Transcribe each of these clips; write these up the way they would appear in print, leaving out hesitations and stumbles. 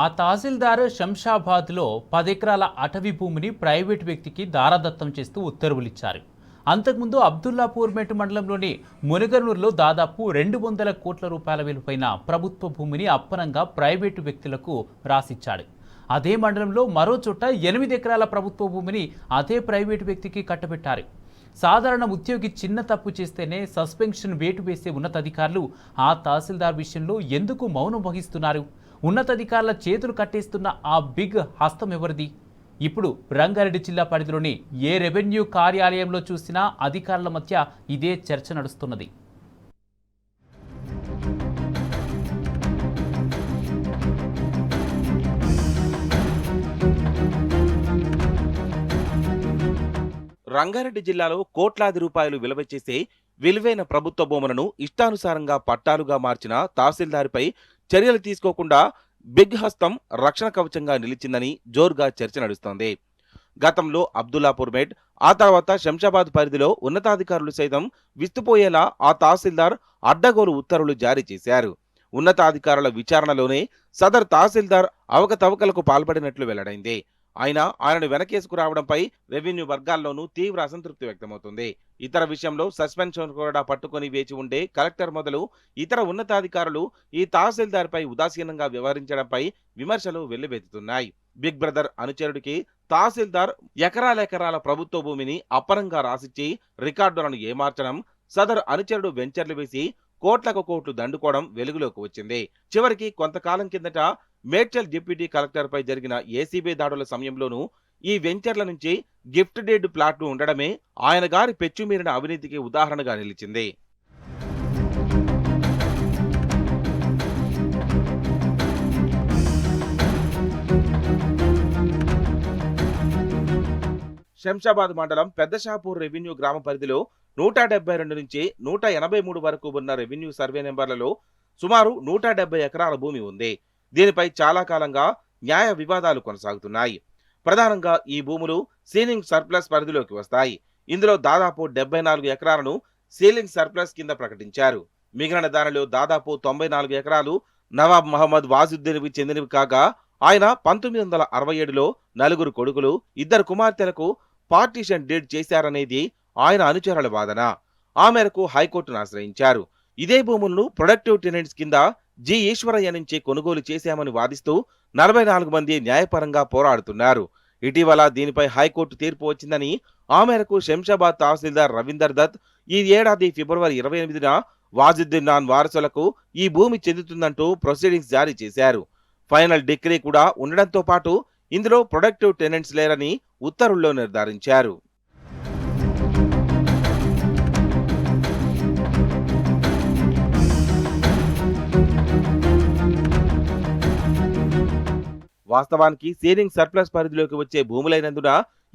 ఆ తహసీల్దార్ శంషాబాద్లో 10 ఎకరాల అటవీ భూమిని ప్రైవేట్ వ్యక్తికి దారాదత్తం చేస్తూ ఉత్తర్వులిచ్చారు. అంతకుముందు అబ్దుల్లాపూర్మేట్ మండలంలోని మునగనూరులో దాదాపు 200 కోట్ల రూపాయల విలువైన ప్రభుత్వ భూమిని అప్పనంగా ప్రైవేటు వ్యక్తులకు రాసిచ్చాడు. అదే మండలంలో మరో చోట 8 ఎకరాల ప్రభుత్వ భూమిని అదే ప్రైవేటు వ్యక్తికి కట్టబెట్టారు. సాధారణ ఉద్యోగి చిన్న తప్పు చేస్తేనే సస్పెన్షన్ వేటు వేసే ఉన్నతాధికారులు ఆ తహసీల్దార్ విషయంలో ఎందుకు మౌనం వహిస్తున్నారు? ఉన్నతాధికారుల చేతులు కట్టేస్తున్న ఆ బిగ్ హస్తం ఎవరిది? ఇప్పుడు రంగారెడ్డి జిల్లా పరిధిలోని ఏ రెవెన్యూ కార్యాలయంలో చూసినా అధికారుల మధ్య ఇదే చర్చ నడుస్తున్నది. రంగారెడ్డి జిల్లాలో కోట్లాది రూపాయలు విలువ చేసే విలువైన ప్రభుత్వ భూములను ఇష్టానుసారంగా పట్టాలుగా మార్చిన తహసీల్దార్పై చర్యలు తీసుకోకుండా బిగ్ హస్తం రక్షణ కవచంగా నిలిచిందని జోరుగా చర్చ నడుస్తోంది. గతంలో అబ్దుల్లాపూర్మేట్, ఆ తర్వాత శంషాబాద్ పరిధిలో ఉన్నతాధికారులు సైతం విస్తుపోయేలా ఆ తహసీల్దార్ అడ్డగోలు ఉత్తర్వులు జారీ చేశారు. ఉన్నతాధికారుల విచారణలోనే సదర్ తహసీల్దార్ అవకతవకలకు పాల్పడినట్లు వెల్లడైంది. అయినా ఆయనను వెనకేసుకురావడంపై రెవెన్యూ వర్గాల్లోనూ తీవ్ర అసంతృప్తి వ్యక్తమవుతుంది. ఇతర విషయంలో సస్పెన్షన్ కూడా పట్టుకొని వేచి ఉండే కలెక్టర్ మొదలు ఇతర ఉన్నతాధికారులు ఈ తహసీల్దార్పై ఉదాసీనంగా వ్యవహరించడంపై విమర్శలు వెల్లువెత్తుతున్నాయి. బిగ్ బ్రదర్ అనుచరుడికి తహసీల్దార్ ఎకరాలెకరాల ప్రభుత్వ భూమిని అప్పనంగా రాసిచ్చి రికార్డులను ఏమార్చడం, సదర్ అనుచరుడు వెంచర్లు వేసి కోట్లకు కోట్లు దండుకోవడం వెలుగులోకి వచ్చింది. చివరికి కొంతకాలం కిందట మేడ్చల్ డిప్యూటీ కలెక్టర్ పై జరిగిన ఏసీబీ దాడుల సమయంలోనూ ఈ వెంచర్ల నుంచి గిఫ్ట్ డీడ్ ప్లాట్లు ఉండడమే ఆయన గారి పెచ్చుమీరిన అవినీతికి ఉదాహరణగా నిలిచింది. శంషాబాద్ మండలం పెద్దషాపూర్ రెవెన్యూ గ్రామ పరిధిలో 172 నుంచి 183 వరకు ఉన్న రెవెన్యూ సర్వే నెంబర్లలో సుమారు 170 ఎకరాల భూమి ఉంది. దీనిపై చాలా కాలంగా న్యాయ వివాదాలు కొనసాగుతున్నాయి. ప్రధానంగా ఈ భూములు సీలింగ్ సర్ప్లస్ పరిధిలోకి వస్తాయి. ఇందులో దాదాపు 74 ఎకరాలను సీలింగ్ సర్ప్లస్ కింద ప్రకటించారు. మిగిలిన దానిలో దాదాపు 94 ఎకరాలు నవాబ్ మహమ్మద్ వాజుద్దీన్కి చెందినవి కాగా, ఆయన 1967లో 4 కొడుకులు, 2 కుమార్తెలకు పార్టీషన్ డీడ్ చేశారనేది ఆయన అనుచరుల వాదన. ఆ మేరకు హైకోర్టును ఆశ్రయించారు. ఇదే భూములను ప్రొడక్టివ్ టెనెంట్స్ కింద జి ఈశ్వరయ్య నుంచి కొనుగోలు చేశామని వాదిస్తూ 44 మంది న్యాయపరంగా పోరాడుతున్నారు. ఇటీవల దీనిపై హైకోర్టు తీర్పు వచ్చిందని, ఆ మేరకు శంషాబాద్ తహసీల్దార్ రవీందర్ దత్ ఈ ఏడాది ఫిబ్రవరి 28న వాజుద్దీన్ ఖాన్ వారసులకు ఈ భూమి చెందుతుందంటూ ప్రొసీడింగ్స్ జారీ చేశారు. ఫైనల్ డిగ్రీ కూడా ఉండడంతో పాటు ఇందులో ప్రొడక్టివ్ టెనెంట్స్ లేరని ఉత్తర్వుల్లో నిర్ధారించారు. వాస్తవానికి సీలింగ్ సర్ప్లస్ పరిధిలోకి వచ్చే భూములైనందున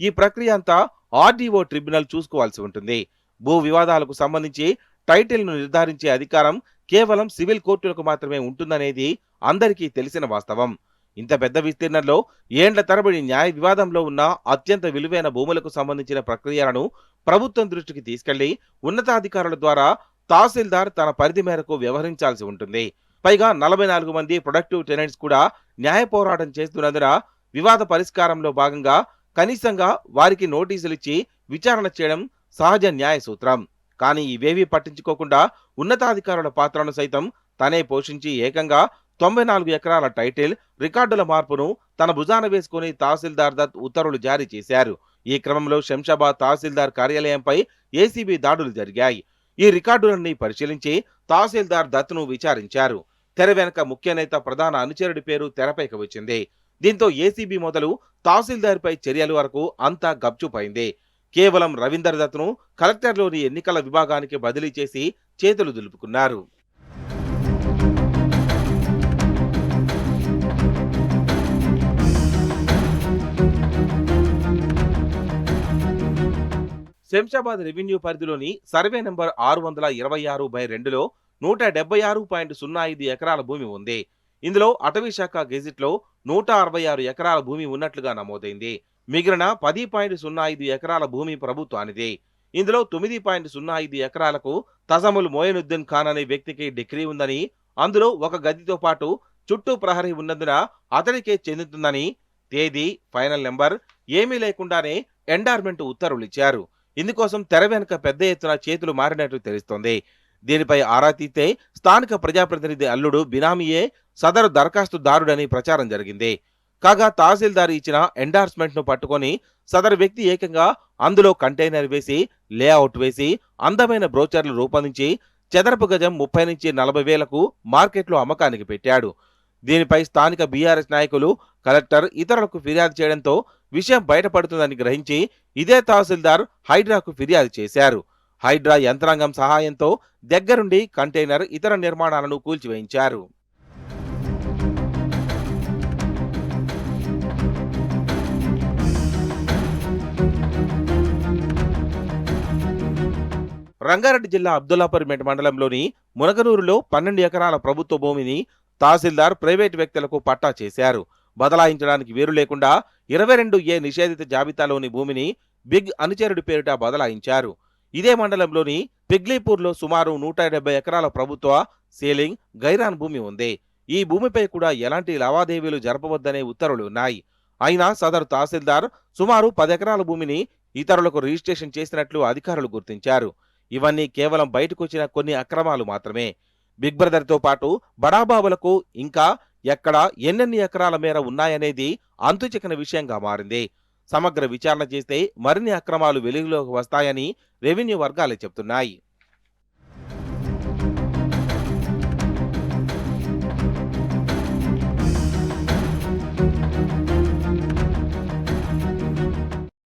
ఈ ప్రక్రియ అంతా ఆర్డీఓ ట్రిబ్యునల్ చూసుకోవాల్సి ఉంటుంది. భూ వివాదాలకు సంబంధించి టైటిల్ను నిర్ధారించే అధికారం కేవలం సివిల్ కోర్టులకు మాత్రమే ఉంటుందనేది అందరికీ తెలిసిన వాస్తవం. ఇంత పెద్ద విస్తీర్ణంలో ఏండ్ల తరబడి న్యాయ వివాదంలో ఉన్న అత్యంత విలువైన భూములకు సంబంధించిన ప్రక్రియలను ప్రభుత్వం దృష్టికి తీసుకెళ్లి ఉన్నతాధికారుల ద్వారా తహసీల్దార్ తన పరిధి మేరకు వ్యవహరించాల్సి ఉంటుంది. పైగా 44 మంది ప్రొడక్టివ్ టెనెంట్స్ కూడా న్యాయ పోరాటం చేస్తున్నందున వివాద పరిష్కారంలో భాగంగా కనీసంగా వారికి నోటీసులిచ్చి విచారణ చేయడం సహజ న్యాయ సూత్రం. కానీ ఇవేవీ పట్టించుకోకుండా ఉన్నతాధికారుల పాత్రను సైతం తనే పోషించి ఏకంగా 94 ఎకరాల టైటిల్ రికార్డుల మార్పును తన భుజాన వేసుకుని తహసీల్దార్ దత్ ఉత్తర్వులు జారీ చేశారు. ఈ క్రమంలో శంషాబాద్ తహసీల్దార్ కార్యాలయంపై ఏసీబీ దాడులు జరిగాయి. ఈ రికార్డులన్నీ పరిశీలించి తహసీల్దార్ దత్ను విచారించారు. తెర వెనక ముఖ్య నేత ప్రధాన అనుచరుడి పేరు తెరపైకి వచ్చింది. దీంతో ఏసీబీ మొదలు తహసీల్దార్పై చర్యల వరకు అంతా గప్చుపైంది. కేవలం రవీందర్ దత్ను కలెక్టర్లోని ఎన్నికల విభాగానికి బదిలీ చేసి చేతులు దులుపుకున్నారు. శంషాబాద్ రెవెన్యూ పరిధిలోని సర్వే నెంబర్ 626/2లో 176.05 ఎకరాల భూమి ఉంది. ఇందులో అటవీ శాఖ గెజిట్లో 166 ఎకరాల భూమి ఉన్నట్లుగా నమోదైంది. మిగిలిన 10.05 ఎకరాల భూమి ప్రభుత్వానిది. ఇందులో 9.05 ఎకరాలకు తజముల్ మోయినుద్దీన్ ఖాన్ అనే వ్యక్తికి డిగ్రీ ఉందని, అందులో ఒక గదితో పాటు చుట్టూ ప్రహరీ ఉన్నందున అతడికే చెందుతుందని, తేదీ, ఫైనల్ నెంబర్ ఏమీ లేకుండానే ఎండార్మెంట్ ఉత్తర్వులిచ్చారు. ఇందుకోసం తెర వెనుక పెద్ద ఎత్తున చేతులు మారినట్టు తెలుస్తోంది. దీనిపై ఆరా తీస్తే స్థానిక ప్రజాప్రతినిధి అల్లుడు బినామీయే సదరు దరఖాస్తుదారుడని ప్రచారం జరిగింది. కాగా తహసీల్దార్ ఇచ్చిన ఎండార్స్మెంట్ ను పట్టుకొని సదరు వ్యక్తి ఏకంగా అందులో కంటైనర్ వేసి, లేఅవుట్ వేసి అందమైన బ్రోచర్లు రూపొందించి చదరపు గజం 30 నుంచి 40 వేలకు మార్కెట్లో అమ్మకానికి పెట్టాడు. దీనిపై స్థానిక బీఆర్ఎస్ నాయకులు, కలెక్టర్ ఇతరులకు ఫిర్యాదు చేయడంతో విషయం బయటపడుతుందని గ్రహించి ఇదే తహసీల్దార్ హైడ్రాకు ఫిర్యాదు చేశారు. హైడ్రా యంత్రాంగం సహాయంతో దగ్గరుండి కంటైనర్, ఇతర నిర్మాణాలను కూల్చివేయించారు. రంగారెడ్డి జిల్లా అబ్దుల్లాపూర్మెట్ మండలంలోని మునగనూరులో 12 ఎకరాల ప్రభుత్వ భూమిని తహసీల్దార్ ప్రైవేటు వ్యక్తులకు పట్టా చేశారు. బదలాయించడానికి వీలు లేకుండా 22A నిషేధిత జాబితాలోని భూమిని బిగ్ అనుచరుడి పేరిట బదలాయించారు. ఇదే మండలంలోని పిగ్లీపూర్లో సుమారు 170 ఎకరాల ప్రభుత్వ సీలింగ్, గైరాన్ భూమి ఉంది. ఈ భూమిపై కూడా ఎలాంటి లావాదేవీలు జరపవద్దనే ఉత్తర్వులు ఉన్నాయి. అయినా సదరు తహసీల్దార్ సుమారు 10 ఎకరాల భూమిని ఇతరులకు రిజిస్ట్రేషన్ చేసినట్లు అధికారులు గుర్తించారు. ఇవన్నీ కేవలం బయటకొచ్చిన కొన్ని అక్రమాలు మాత్రమే. బిగ్ బ్రదర్తో పాటు బడాబాబులకు ఇంకా ఎక్కడ ఎన్నెన్ని ఎకరాల మేర ఉన్నాయనేది అంతుచిక్కని విషయంగా మారింది. సమగ్ర విచారణ చేస్తే మరిన్ని అక్రమాలు వెలుగులోకి వస్తాయని రెవెన్యూ వర్గాలు చెబుతున్నాయి.